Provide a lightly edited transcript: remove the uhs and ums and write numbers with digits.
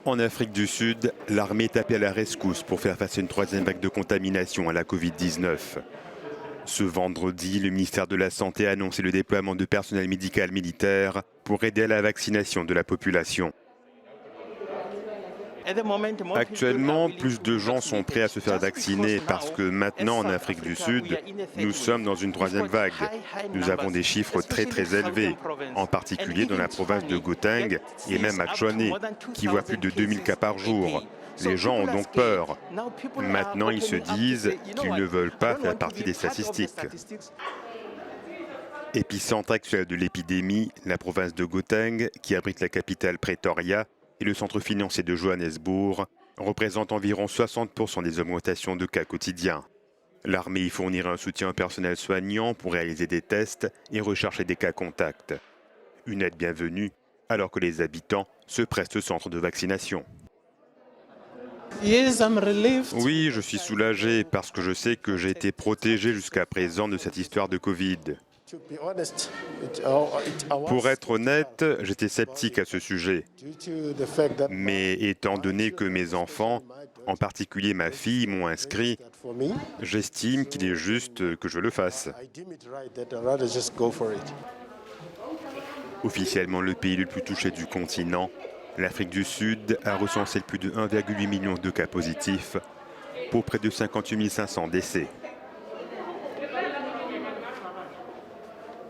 En Afrique du Sud, l'armée est appelée à la rescousse pour faire face à une troisième vague de contamination à la Covid-19. Ce vendredi, le ministère de la Santé a annoncé le déploiement de personnel médical militaire pour aider à la vaccination de la population. Actuellement, plus de gens sont prêts à se faire vacciner parce que maintenant en Afrique du Sud, nous sommes dans une troisième vague. Nous avons des chiffres très élevés, en particulier dans la province de Gauteng et même à Tchouané, qui voit plus de 2000 cas par jour. Les gens ont donc peur. Maintenant, ils se disent qu'ils ne veulent pas faire partie des statistiques. Épicentre actuel de l'épidémie, la province de Gauteng, qui abrite la capitale Pretoria, et le centre financier de Johannesburg représente environ 60% des augmentations de cas quotidiens. L'armée y fournira un soutien au personnel soignant pour réaliser des tests et rechercher des cas contacts. Une aide bienvenue alors que les habitants se prestent au centre de vaccination. Oui, je suis soulagé parce que je sais que j'ai été protégé jusqu'à présent de cette histoire de Covid. Pour être honnête, j'étais sceptique à ce sujet. Mais étant donné que mes enfants, en particulier ma fille, m'ont inscrit, j'estime qu'il est juste que je le fasse. Officiellement le pays le plus touché du continent, l'Afrique du Sud a recensé plus de 1,8 million de cas positifs pour près de 58 500 décès.